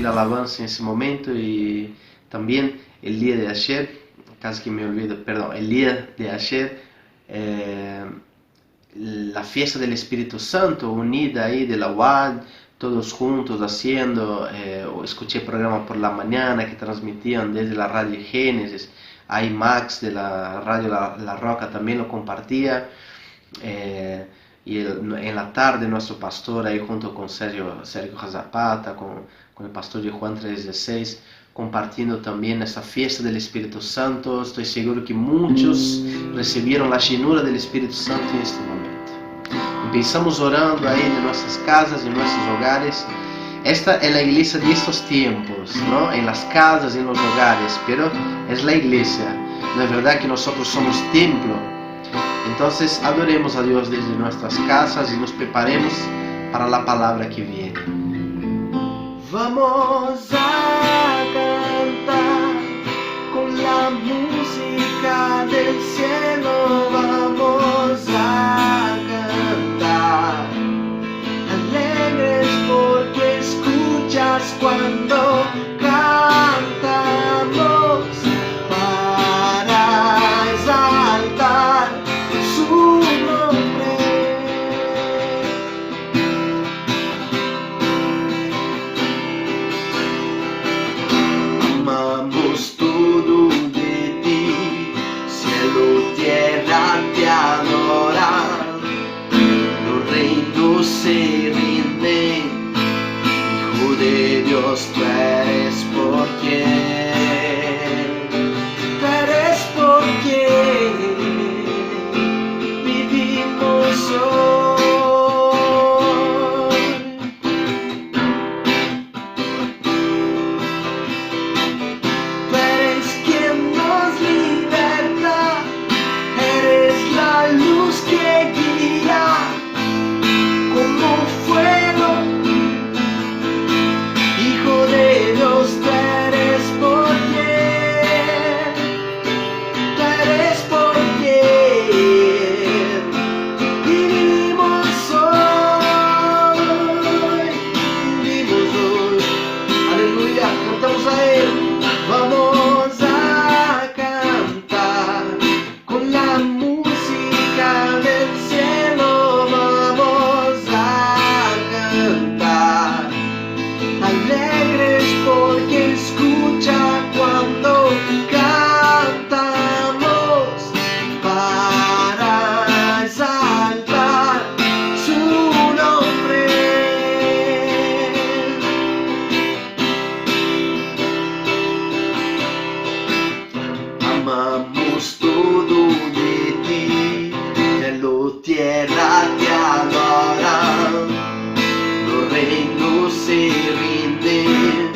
compartir alabanza en ese momento y también el día de ayer, casi que me olvido, perdón, el día de ayer, la fiesta del Espíritu Santo unida ahí de la UAD, todos juntos haciendo, escuché programa por la mañana que transmitían desde la radio Génesis, ahí Max de la radio La Roca también lo compartía, en la tarde nuestro pastor ahí junto con Sergio Zapata, con el pastor de Juan 3:16, compartiendo también esa fiesta del Espíritu Santo. Estoy seguro que muchos recibieron la llenura del Espíritu Santo en este momento. Empezamos orando ahí en nuestras casas, en nuestros hogares. Esta es la iglesia de estos tiempos, ¿no? En las casas, en los hogares, pero es la iglesia. No es verdad que nosotros somos templo. Entonces adoremos a Dios desde nuestras casas y nos preparemos para la palabra que viene. Vamos a cantar con la música del cielo, vamos a cantar alegres porque escuchas cuando cantamos para exaltar su nombre. Amamos todo de ti, cielo, tierra te adoran, los reinos se rinden, Hijo de Dios tú eres por quien, tú eres por quien vivimos hoy. Tú eres quien nos liberta, eres la luz que guía como fuego. Hijo de Dios, tú eres por quien, tú eres por quien vivimos hoy, vivimos hoy. Aleluya, cantamos a Él. Vamos a cantar con la música del cielo, vamos a cantar alegres porque escucha cuando cantamos para exaltar su nombre. Amamos todo de ti, cielo, tierra te adoran, los reinos se rinden,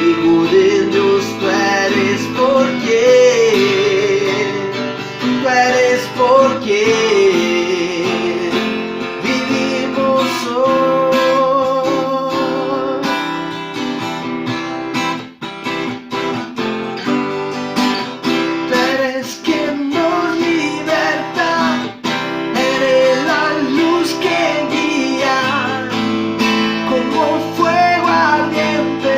Hijo de Dios tú eres por quien, tú eres por quien vivimos hoy. Tú eres quien nos liberta, eres la luz que guía como fuego ardiente.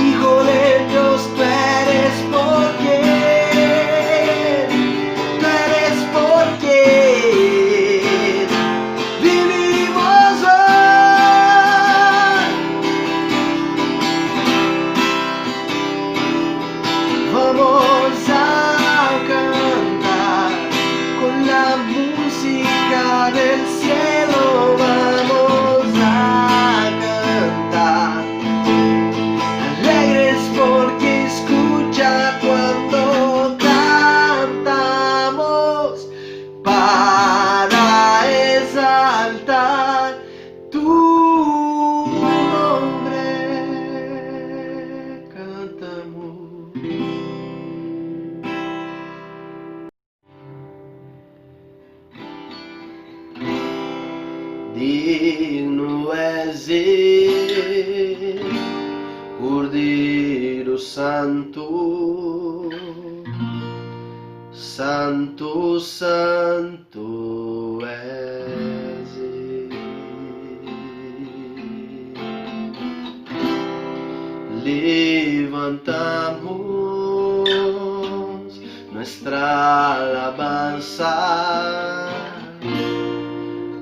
Hijo de Dios, tú eres por quien, tú eres por quien vivimos hoy. Vamos a cantar con la música del cielo, vamos a cantar alegres porque escucha cuando cantamos para exaltar tu nombre. Cantamos. Digno és Ele, Cordeiro Santo, Santo, Santo és Ele. Levantamos nuestra alabanza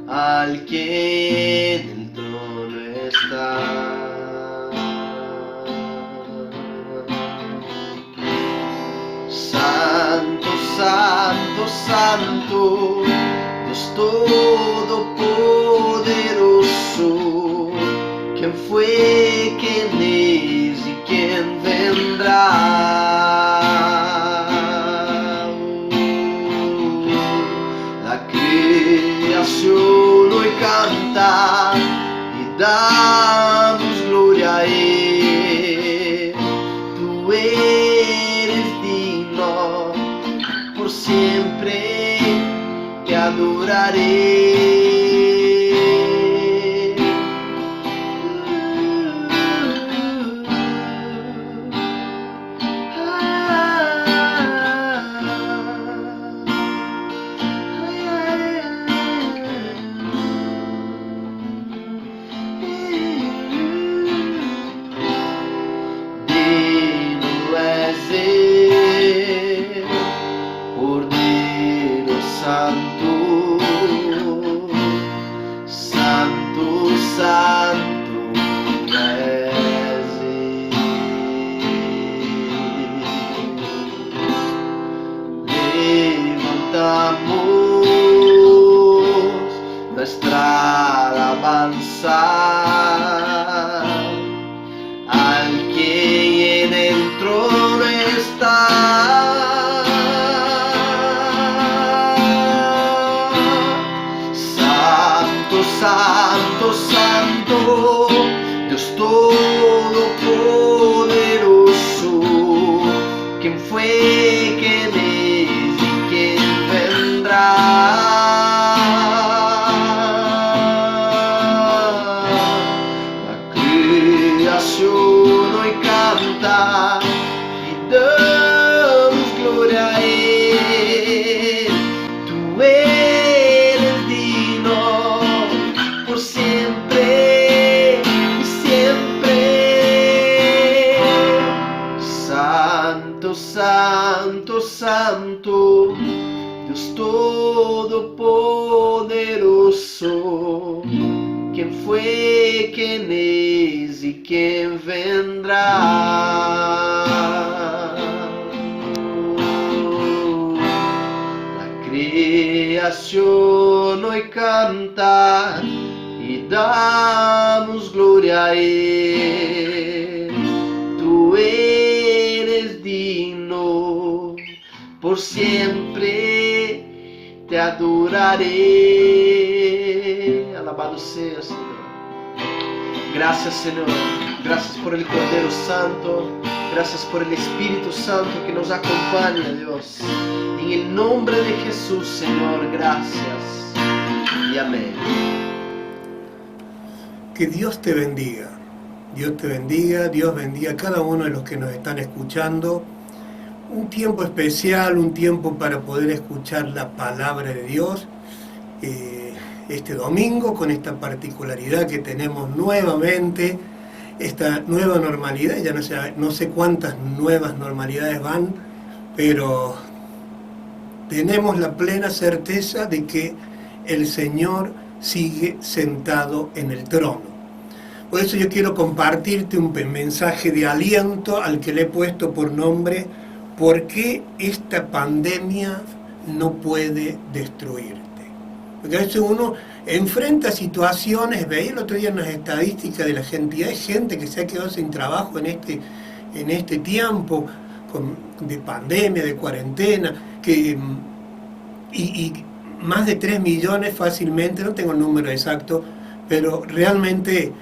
al que en el trono está. Santo, santo, santo, Dios todopoderoso, ¿quién fue, quién es y quién vendrá? La creación hoy canta y damos gloria a Él. Tú eres digno, por siempre te adoraré. Cordero Santo, Santo, Santo és. Levantamos nuestra alabanza al que en el trono está. Santo, santo, Dios todopoderoso, ¿quién fue, quién es y quién vendrá? La creación hoy canta y damos gloria a Él. Tú eres digno, por siempre y siempre. Santo, santo, santo, Dios todopoderoso, ¿quién fue, quién es y quién vendrá? La creación hoy canta y damos gloria a Él. Tú eres digno, por siempre te adoraré. Alabado sea, Señor. Gracias, Señor. Gracias por el Cordero Santo. Gracias por el Espíritu Santo que nos acompaña, Dios. En el nombre de Jesús, Señor, gracias. Y amén. Que Dios te bendiga. Dios te bendiga, Dios bendiga a cada uno de los que nos están escuchando. Un tiempo especial, un tiempo para poder escuchar la palabra de Dios. Este domingo, con esta particularidad que tenemos nuevamente, esta nueva normalidad, ya no sé cuántas nuevas normalidades van, pero tenemos la plena certeza de que el Señor sigue sentado en el trono. Por eso yo quiero compartirte un mensaje de aliento al que le he puesto por nombre ¿por qué esta pandemia no puede destruirte? Porque a veces uno enfrenta situaciones, veía el otro día unas estadísticas de la cantidad de gente que se ha quedado sin trabajo en este tiempo de pandemia, de cuarentena, y más de 3 millones fácilmente, no tengo el número exacto, pero realmente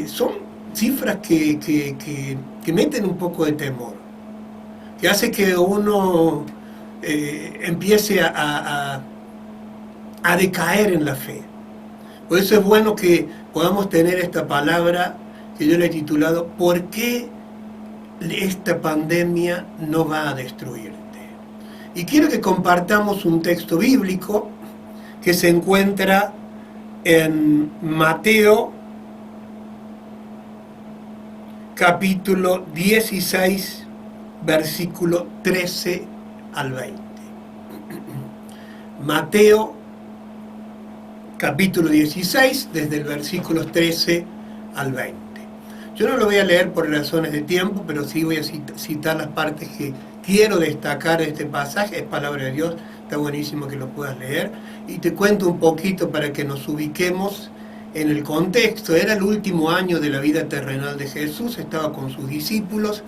son cifras que meten un poco de temor, que hace que uno empiece a decaer en la fe. Por eso es bueno que podamos tener esta palabra que yo le he titulado ¿por qué esta pandemia no va a destruirte? Y quiero que compartamos un texto bíblico que se encuentra en Mateo capítulo 16, versículo 13 al 20. Mateo, capítulo 16, desde el versículo 13 al 20. Yo no lo voy a leer por razones de tiempo, pero sí voy a citar las partes que quiero destacar de este pasaje. Es palabra de Dios, está buenísimo que lo puedas leer. Y te cuento un poquito para que nos ubiquemos en el contexto. Era el último año de la vida terrenal de Jesús, estaba con sus discípulos,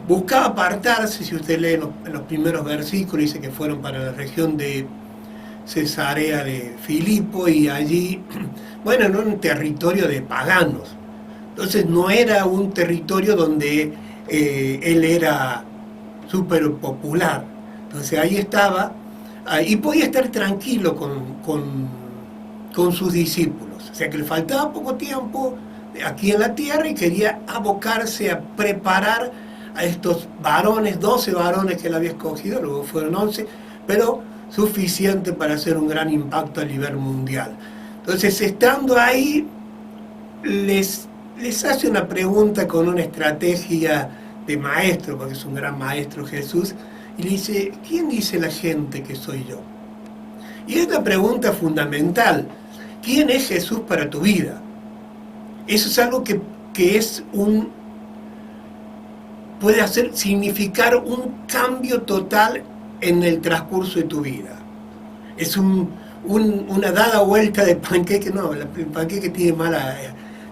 buscaba apartarse. Si usted lee en los primeros versículos, dice que fueron para la región de Cesarea de Filipo, y allí, bueno, en un territorio de paganos. Entonces no era un territorio donde él era súper popular. Entonces ahí estaba, y podía estar tranquilo con sus discípulos. O sea que le faltaba poco tiempo aquí en la tierra y quería abocarse a preparar a estos varones, 12 varones que él había escogido, luego fueron 11, pero suficiente para hacer un gran impacto a nivel mundial. Entonces, estando ahí, les hace una pregunta con una estrategia de maestro, porque es un gran maestro Jesús, y le dice: ¿quién dice la gente que soy yo? Y es la pregunta fundamental: ¿quién es Jesús para tu vida? Eso es algo que puede significar un cambio total en el transcurso de tu vida. Es una dada vuelta de panqueque. No, el panqueque tiene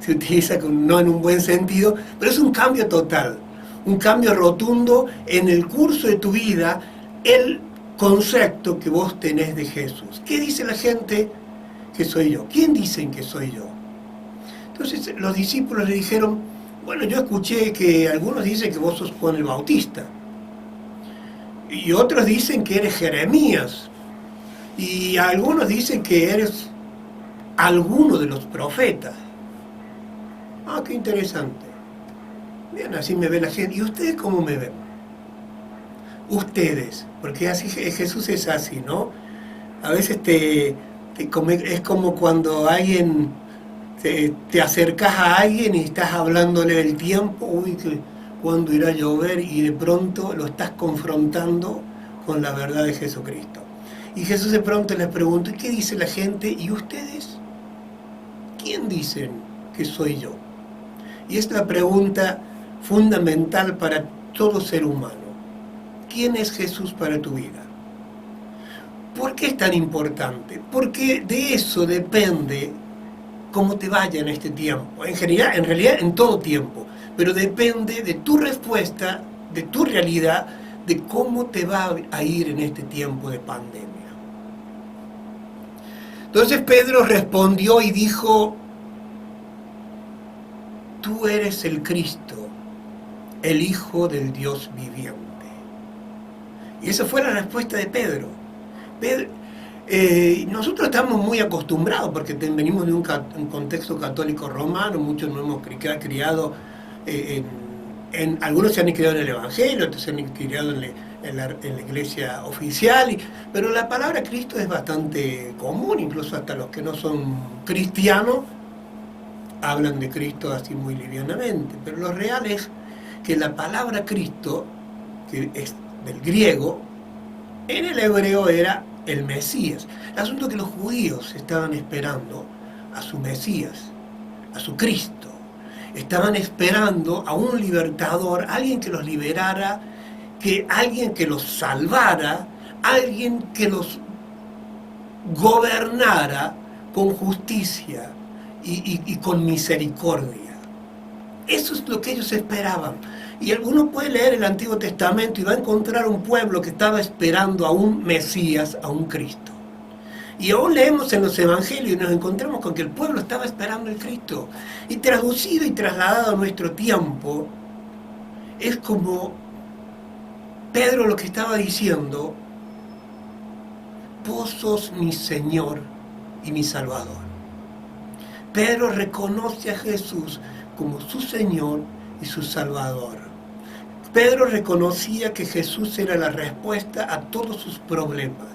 se utiliza no en un buen sentido, pero es un cambio total, un cambio rotundo en el curso de tu vida, el concepto que vos tenés de Jesús. ¿Qué dice la gente que soy yo? ¿Quién dicen que soy yo? Entonces los discípulos le dijeron: bueno, yo escuché que algunos dicen que vos sos Juan el Bautista, y otros dicen que eres Jeremías, y algunos dicen que eres alguno de los profetas. Ah, qué interesante. Bien, así me ve la gente. ¿Y ustedes cómo me ven? Ustedes, porque así Jesús es así, ¿no? A veces es como cuando te acercas a alguien y estás hablándole del tiempo, cuándo irá a llover, y de pronto lo estás confrontando con la verdad de Jesucristo. Y Jesús de pronto les pregunta: ¿qué dice la gente? ¿Y ustedes? ¿Quién dicen que soy yo? Y es la pregunta fundamental para todo ser humano. ¿Quién es Jesús para tu vida? ¿Por qué es tan importante? Porque de eso depende cómo te vaya en este tiempo. En realidad en todo tiempo. Pero depende de tu respuesta, de tu realidad, de cómo te va a ir en este tiempo de pandemia. Entonces Pedro respondió y dijo: tú eres el Cristo, el Hijo del Dios viviente. Y esa fue la respuesta de Pedro. Nosotros estamos muy acostumbrados, porque venimos de un contexto católico romano, muchos nos hemos criado algunos se han criado en el Evangelio, otros se han criado en la iglesia oficial, pero la palabra Cristo es bastante común, incluso hasta los que no son cristianos hablan de Cristo así muy livianamente. Pero lo real es que la palabra Cristo, que es del griego, en el hebreo era el Mesías. El asunto es que los judíos estaban esperando a su Mesías, a su Cristo. Estaban esperando a un libertador, alguien que los liberara, alguien que los salvara, alguien que los gobernara con justicia y con misericordia. Eso es lo que ellos esperaban. Y alguno puede leer el Antiguo Testamento y va a encontrar un pueblo que estaba esperando a un Mesías, a un Cristo. Y aún leemos en los Evangelios y nos encontramos con que el pueblo estaba esperando el Cristo. Y traducido y trasladado a nuestro tiempo, es como Pedro lo que estaba diciendo: vos sos mi Señor y mi Salvador. Pedro reconoce a Jesús como su Señor y su Salvador. Pedro reconocía que Jesús era la respuesta a todos sus problemas.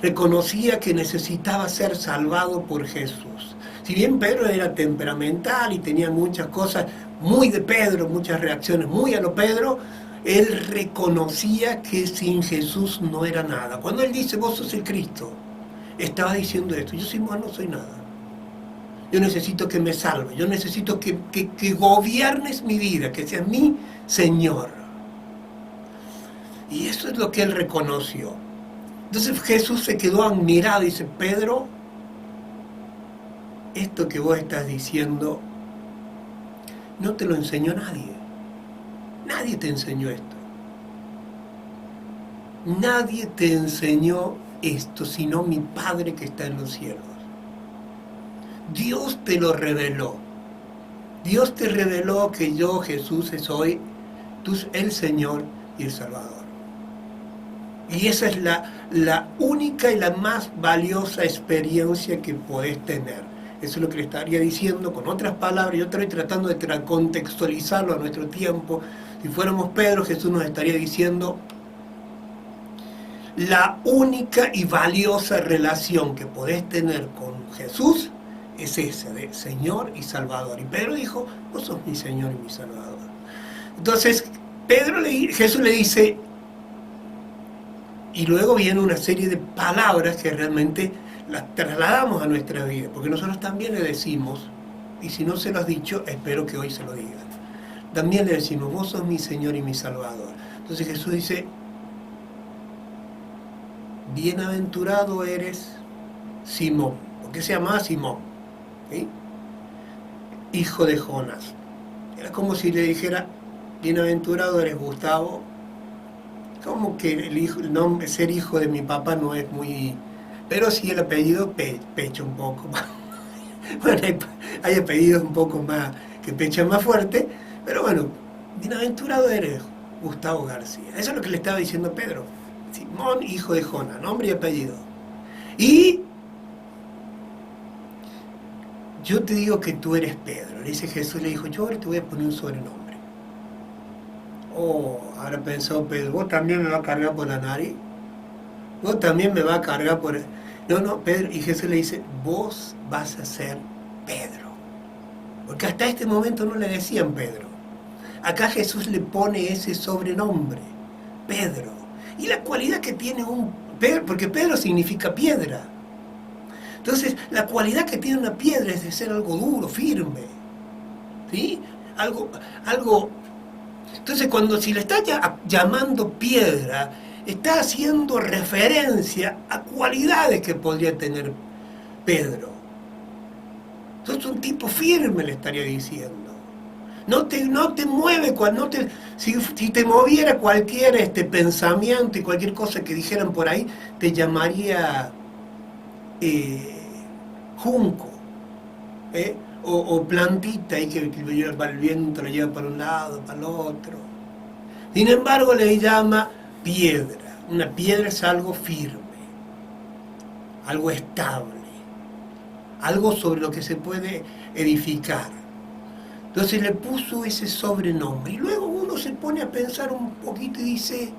Reconocía que necesitaba ser salvado por Jesús. Si bien Pedro era temperamental y tenía muchas cosas muy de Pedro, muchas reacciones muy a lo Pedro, él reconocía que sin Jesús no era nada. Cuando él dice, vos sos el Cristo, estaba diciendo esto, yo sin vos no soy nada. Yo necesito que me salves, yo necesito que gobiernes mi vida, que seas mi Señor. Y eso es lo que él reconoció. Entonces Jesús se quedó admirado y dice, Pedro, esto que vos estás diciendo no te lo enseñó nadie. Nadie te enseñó esto. Nadie te enseñó esto, sino mi Padre que está en los cielos. Dios te lo reveló. Dios te reveló que yo, Jesús, soy el Señor y el Salvador. Y esa es la única y la más valiosa experiencia que podés tener. Eso es lo que le estaría diciendo con otras palabras. Yo estoy tratando de contextualizarlo a nuestro tiempo. Si fuéramos Pedro, Jesús nos estaría diciendo la única y valiosa relación que podés tener con Jesús es esa de Señor y Salvador. Y Pedro dijo, vos sos mi Señor y mi Salvador. Entonces Jesús le dice, y luego viene una serie de palabras que realmente las trasladamos a nuestra vida, porque nosotros también le decimos, y si no se lo has dicho, espero que hoy se lo digan, también le decimos, vos sos mi Señor y mi Salvador. Entonces Jesús dice, bienaventurado eres Simón, porque se llamaba Simón, ¿sí? Hijo de Jonás. Era como si le dijera, bienaventurado eres Gustavo. Como que ser hijo de mi papá no es muy... Pero sí el apellido pecha un poco más. Bueno, hay apellidos un poco más que pechan más fuerte, pero bueno, bienaventurado eres Gustavo García. Eso es lo que le estaba diciendo Pedro. Simón, hijo de Jonás, nombre y apellido. Y yo te digo que tú eres Pedro. Le dice Jesús, le dijo, yo ahora te voy a poner un sobrenombre. Oh, ahora pensó Pedro, ¿vos también me vas a cargar por la nariz? ¿Vos también me vas a cargar por...? No, Pedro, y Jesús le dice, vos vas a ser Pedro. Porque hasta este momento no le decían Pedro. Acá Jesús le pone ese sobrenombre, Pedro. Y la cualidad que tiene Pedro, porque Pedro significa piedra. Entonces, la cualidad que tiene una piedra es de ser algo duro, firme. ¿Sí? Algo. Entonces, si le está llamando piedra, está haciendo referencia a cualidades que podría tener Pedro. Entonces, un tipo firme le estaría diciendo. No te mueve, si te moviera cualquier pensamiento y cualquier cosa que dijeran por ahí, te llamaría junco, o plantita, y que el viento lo lleva para un lado, para el otro. Sin embargo, le llama piedra. Una piedra es algo firme, algo estable, algo sobre lo que se puede edificar. Entonces le puso ese sobrenombre. Y luego uno se pone a pensar un poquito y dice,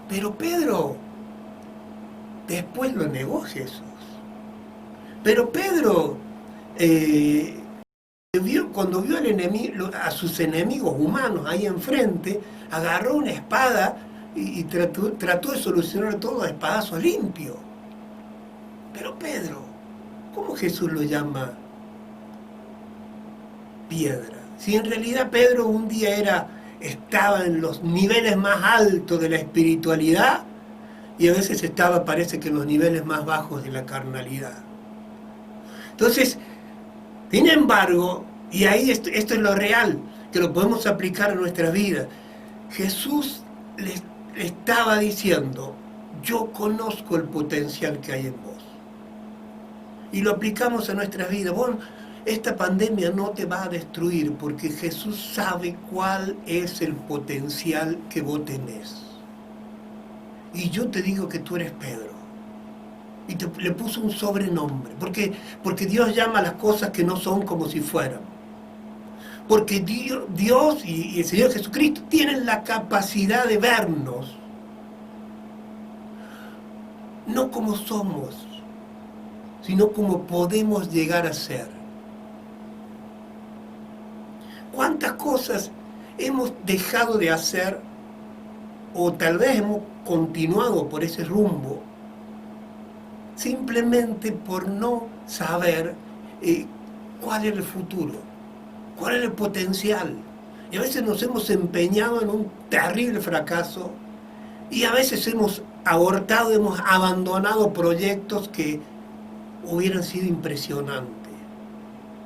pero Pedro, después lo negó Jesús. Pero Pedro, cuando vio a sus enemigos humanos ahí enfrente, agarró una espada y trató de solucionar todo a espadazo limpio. Pero Pedro, ¿cómo Jesús lo llama piedra? Si en realidad Pedro un día estaba en los niveles más altos de la espiritualidad y a veces parece que en los niveles más bajos de la carnalidad. Entonces, sin embargo, y ahí esto es lo real, que lo podemos aplicar a nuestra vida. Jesús le estaba diciendo, yo conozco el potencial que hay en vos. Y lo aplicamos a nuestras vidas. Bueno, esta pandemia no te va a destruir porque Jesús sabe cuál es el potencial que vos tenés. Y yo te digo que tú eres Pedro. Y le puso un sobrenombre. Porque Dios llama a las cosas que no son como si fueran. Porque Dios y el Señor Jesucristo tienen la capacidad de vernos, no como somos, sino como podemos llegar a ser. ¿Cuántas cosas hemos dejado de hacer o tal vez hemos continuado por ese rumbo simplemente por no saber cuál es el futuro, cuál es el potencial. Y a veces nos hemos empeñado en un terrible fracaso y a veces hemos abortado, hemos abandonado proyectos que hubieran sido impresionantes,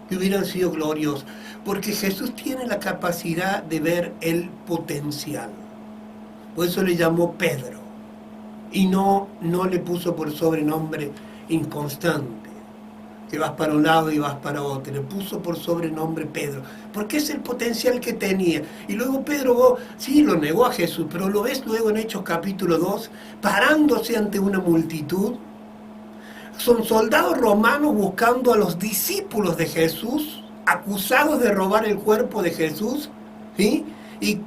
que hubieran sido gloriosos, porque Jesús tiene la capacidad de ver el potencial. Por eso le llamó Pedro y no le puso por sobrenombre inconstante, que vas para un lado y vas para otro. Le puso por sobrenombre Pedro, porque es el potencial que tenía. Y luego Pedro, sí, lo negó a Jesús, pero lo ves luego en Hechos capítulo 2, parándose ante una multitud. Son soldados romanos buscando a los discípulos de Jesús, acusados de robar el cuerpo de Jesús, ¿sí? Y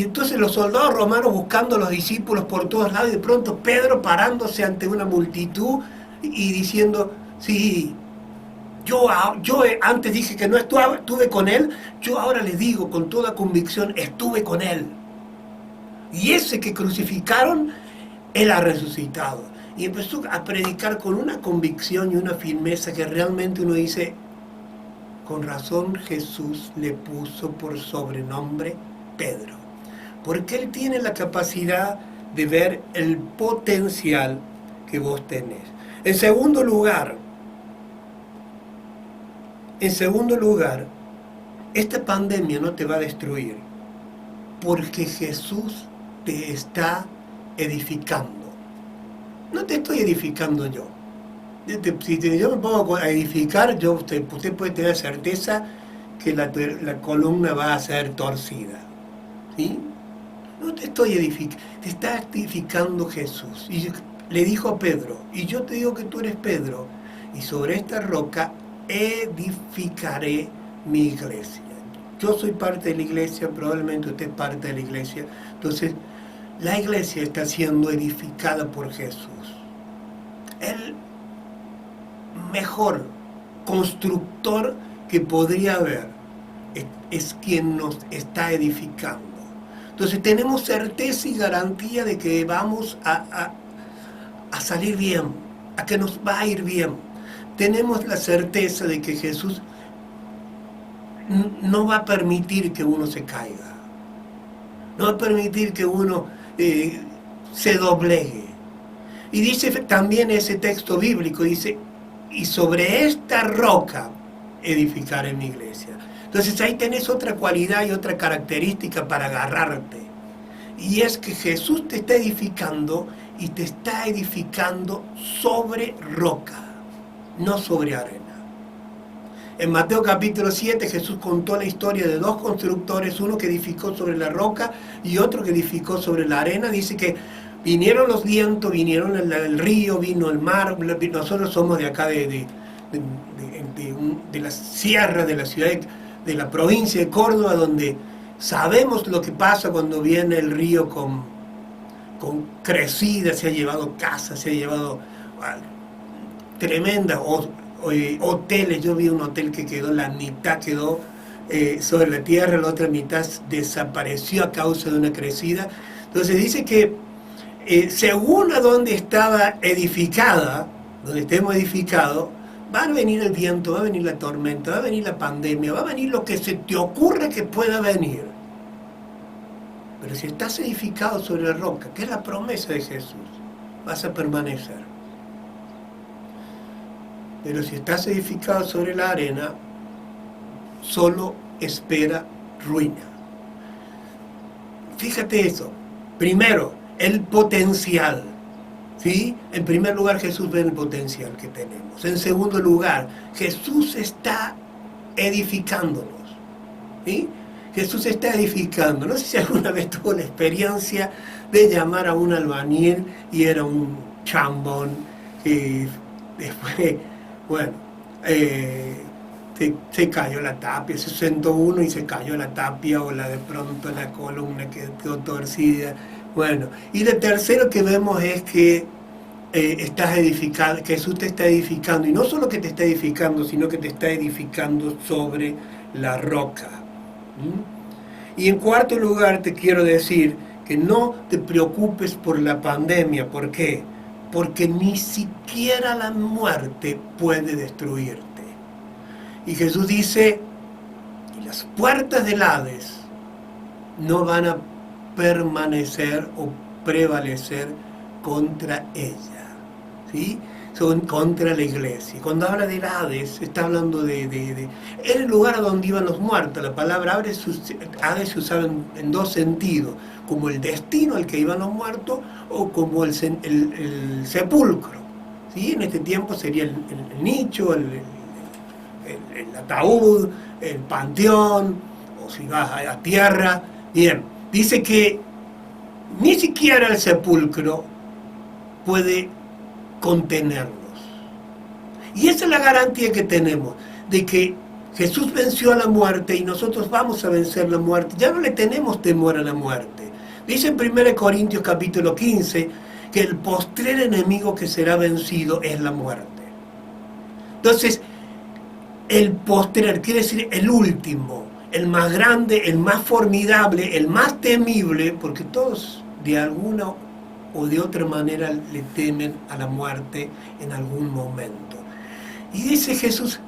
entonces los soldados romanos buscando a los discípulos por todos lados, y de pronto Pedro parándose ante una multitud y diciendo, sí, yo antes dije que no estuve con él, yo ahora les digo con toda convicción, estuve con él. Y ese que crucificaron, él ha resucitado. Y empezó a predicar con una convicción y una firmeza que realmente uno dice, con razón Jesús le puso por sobrenombre Pedro, porque él tiene la capacidad de ver el potencial que vos tenés. En segundo lugar, esta pandemia no te va a destruir, porque Jesús te está edificando. No te estoy edificando yo. Si yo me pongo a edificar, usted puede tener certeza que la columna va a ser torcida. ¿Sí? No te estoy edificando, te está edificando Jesús. Y le dijo a Pedro, y yo te digo que tú eres Pedro, y sobre esta roca edificaré mi iglesia. Yo soy parte de la iglesia, probablemente usted es parte de la iglesia. Entonces, la iglesia está siendo edificada por Jesús. El mejor constructor que podría haber es quien nos está edificando. Entonces tenemos certeza y garantía de que vamos a salir bien, a que nos va a ir bien. Tenemos la certeza de que Jesús no va a permitir que uno se caiga, no va a permitir que uno se doblegue. Y dice también ese texto bíblico, dice, y sobre esta roca edificaré mi iglesia. Entonces ahí tenés otra cualidad y otra característica para agarrarte. Y es que Jesús te está edificando y te está edificando sobre roca, no sobre arena. En Mateo capítulo 7 Jesús contó la historia de dos constructores, uno que edificó sobre la roca y otro que edificó sobre la arena. Dice que vinieron los vientos, vinieron el río, vino el mar. Nosotros somos de acá, de la sierra, de la ciudad, de la provincia de Córdoba, donde sabemos lo que pasa cuando viene el río con crecida, se ha llevado casas, se ha llevado tremendas hoteles. Yo vi un hotel que quedó, la mitad quedó sobre la tierra, la otra mitad desapareció a causa de una crecida. Entonces dice que según a donde estaba edificada, donde estemos edificados, va a venir el viento, va a venir la tormenta, va a venir la pandemia, va a venir lo que se te ocurre que pueda venir. Pero si estás edificado sobre la roca, que es la promesa de Jesús, vas a permanecer. Pero si estás edificado sobre la arena, solo espera ruina. Fíjate eso. Primero, el potencial. ¿Sí? En primer lugar, Jesús ve el potencial que tenemos. En segundo lugar, Jesús está edificándonos. ¿Sí? Jesús está edificando. No sé si alguna vez tuvo la experiencia de llamar a un albañil y era un chambón que después, bueno, se cayó la tapia, se sentó uno y se cayó la tapia, o de pronto la columna quedó torcida. Bueno, y lo tercero que vemos es que estás edificando, Jesús te está edificando, y no solo que te está edificando, sino que te está edificando sobre la roca. Y en cuarto lugar te quiero decir que no te preocupes por la pandemia. ¿Por qué? Porque ni siquiera la muerte puede destruirte. Y Jesús dice, y las puertas del Hades no van a permanecer o prevalecer contra ella, ¿sí? Son contra la iglesia. Cuando habla del Hades, está hablando de el lugar donde iban los muertos. La palabra Hades se usaba en dos sentidos, como el destino al que iban los muertos o como el sepulcro, ¿sí? En este tiempo sería el nicho, el ataúd, el panteón, o si vas a la tierra. Bien, dice que ni siquiera el sepulcro puede contenernos. Y esa es la garantía que tenemos, de que Jesús venció a la muerte y nosotros vamos a vencer la muerte. Ya no le tenemos temor a la muerte. Dice en 1 Corintios capítulo 15 que el postrer enemigo que será vencido es la muerte. Entonces, el postrer quiere decir el último, el más grande, el más formidable, el más temible, porque todos de alguna o de otra manera le temen a la muerte en algún momento. Y dice Jesús,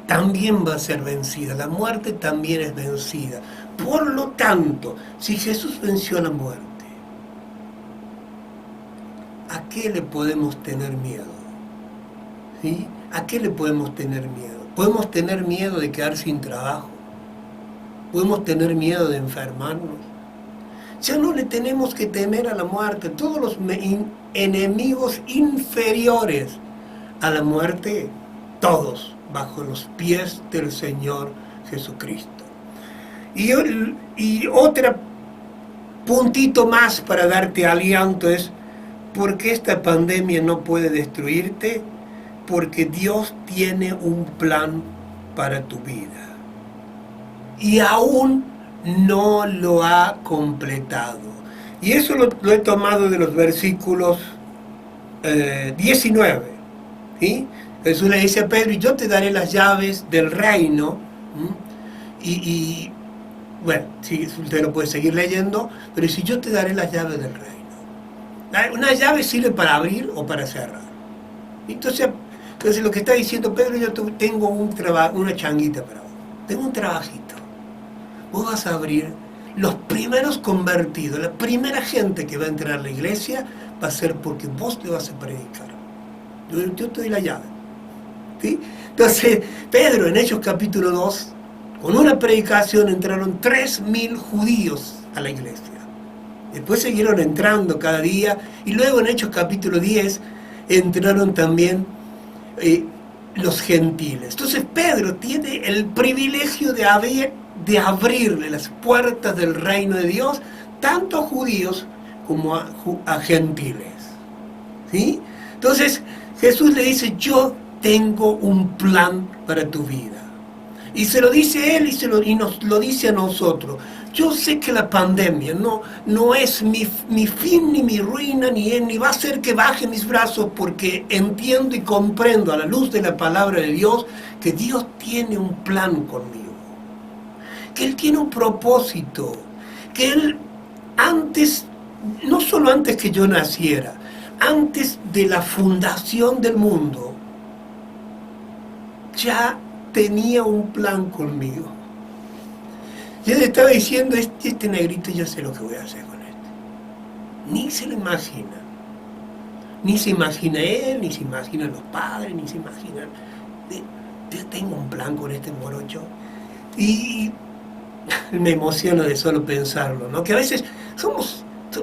también va a ser vencida, la muerte también es vencida. Por lo tanto, si Jesús venció a la muerte, ¿a qué le podemos tener miedo? ¿Sí? ¿A qué le podemos tener miedo? Podemos tener miedo de quedar sin trabajo, podemos tener miedo de enfermarnos. Ya no le tenemos que temer a la muerte. Todos los enemigos inferiores a la muerte, todos bajo los pies del Señor Jesucristo. Y otro puntito más para darte aliento es, ¿por qué esta pandemia no puede destruirte? Porque Dios tiene un plan para tu vida. Y aún no lo ha completado. Y eso lo he tomado de los versículos 19. ¿Sí? Jesús le dice a Pedro, y yo te daré las llaves del reino. Bueno, sí, usted lo puede seguir leyendo, pero si yo te daré las llaves del reino. Una llave sirve para abrir o para cerrar. Entonces lo que está diciendo Pedro, yo tengo una changuita para vos. Tengo un trabajito. Vos vas a abrir los primeros convertidos, la primera gente que va a entrar a la iglesia va a ser porque vos te vas a predicar. Yo te doy la llave. ¿Sí? Entonces, Pedro en Hechos capítulo 2, con una predicación entraron 3.000 judíos a la iglesia. Después siguieron entrando cada día y luego en Hechos capítulo 10 entraron también los gentiles. Entonces Pedro tiene el privilegio de abrirle las puertas del reino de Dios tanto a judíos como a gentiles. ¿Sí? Entonces Jesús le dice, yo tengo un plan para tu vida. Y se lo dice él y nos lo dice a nosotros. Yo sé que la pandemia no es mi fin ni mi ruina, ni va a hacer que baje mis brazos, porque entiendo y comprendo a la luz de la palabra de Dios que Dios tiene un plan conmigo, que Él tiene un propósito, que Él antes, no solo antes que yo naciera, antes de la fundación del mundo, ya tenía un plan conmigo. Yo le estaba diciendo, este negrito, yo sé lo que voy a hacer con este. Ni se lo imagina. Ni se imagina él, ni se imaginan los padres, ni se imaginan. Yo tengo un plan con este morocho. Y me emociona de solo pensarlo, ¿no? Que a veces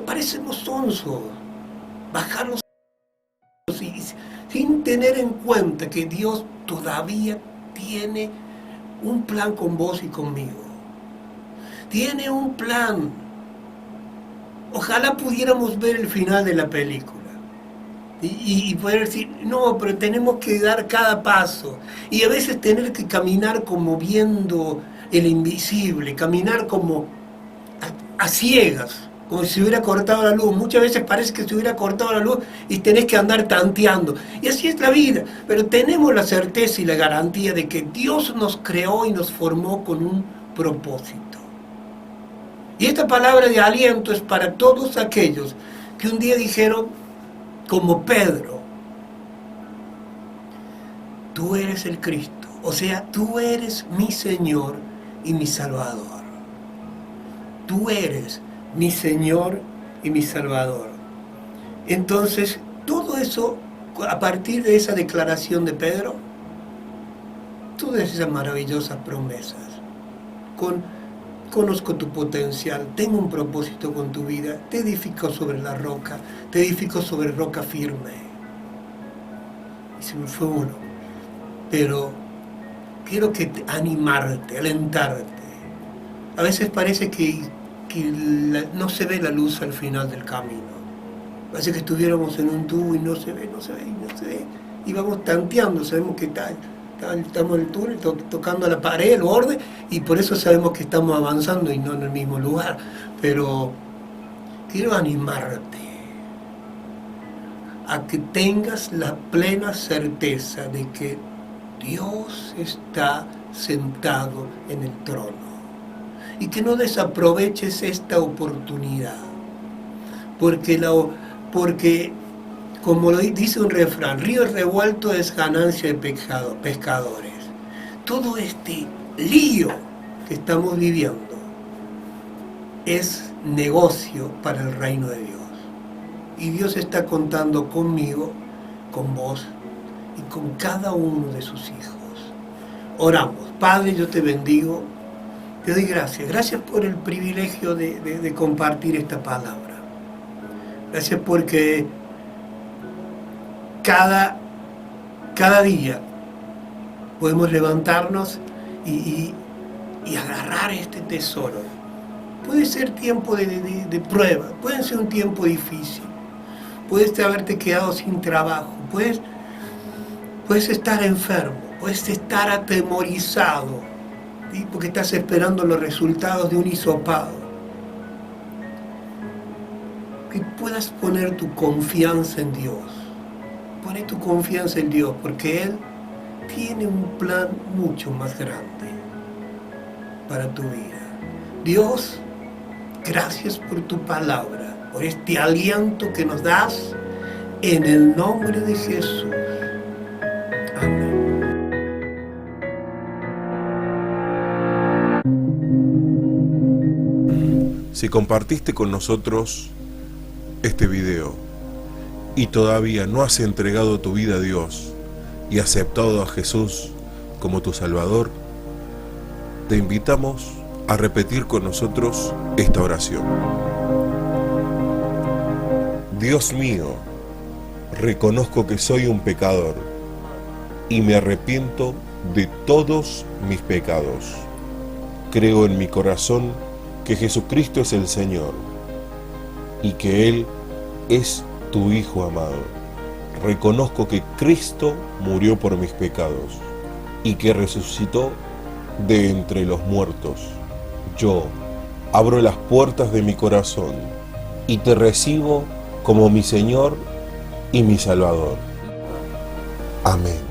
parecemos sonsos. Bajarnos sin tener en cuenta que Dios todavía tiene un plan con vos y conmigo. Tiene un plan. Ojalá pudiéramos ver el final de la película y poder decir, no, pero tenemos que dar cada paso. Y a veces tener que caminar como viendo el invisible, caminar como a ciegas, como si se hubiera cortado la luz. Muchas veces parece que se hubiera cortado la luz y tenés que andar tanteando. Y así es la vida. Pero tenemos la certeza y la garantía de que Dios nos creó y nos formó con un propósito. Y esta palabra de aliento es para todos aquellos que un día dijeron, como Pedro, tú eres el Cristo. O sea, tú eres mi Señor y mi Salvador. Tú eres mi Señor y mi Salvador. Entonces, todo eso, a partir de esa declaración de Pedro, todas esas maravillosas promesas, conozco tu potencial, tengo un propósito con tu vida, te edifico sobre la roca, te edifico sobre roca firme. Y se me fue uno, pero quiero animarte, alentarte. A veces parece que no se ve la luz al final del camino. Parece que estuviéramos en un tubo y no se ve. Y vamos tanteando, sabemos que estamos en el túnel, tocando la pared, el borde, y por eso sabemos que estamos avanzando y no en el mismo lugar. Pero quiero animarte a que tengas la plena certeza de que Dios está sentado en el trono. Y que no desaproveches esta oportunidad, porque como lo dice un refrán, río revuelto es ganancia de pescadores. Todo este lío que estamos viviendo es negocio para el reino de Dios. Y Dios está contando conmigo, con vos y con cada uno de sus hijos. Oramos. Padre, yo te bendigo. Te doy gracias por el privilegio de compartir esta palabra. Gracias porque cada día podemos levantarnos y agarrar este tesoro. Puede ser tiempo de prueba, puede ser un tiempo difícil, puedes haberte quedado sin trabajo, puedes estar enfermo, puedes estar atemorizado, ¿sí? Porque estás esperando los resultados de un hisopado. Que puedas poner tu confianza en Dios. Pone tu confianza en Dios, porque Él tiene un plan mucho más grande para tu vida. Dios, gracias por tu palabra, por este aliento que nos das, en el nombre de Jesús. Amén. Si compartiste con nosotros este video y todavía no has entregado tu vida a Dios y aceptado a Jesús como tu Salvador, te invitamos a repetir con nosotros esta oración. Dios mío, reconozco que soy un pecador y me arrepiento de todos mis pecados. Creo en mi corazón que Jesucristo es el Señor y que Él es tu Hijo amado. Reconozco que Cristo murió por mis pecados y que resucitó de entre los muertos. Yo abro las puertas de mi corazón y te recibo como mi Señor y mi Salvador. Amén.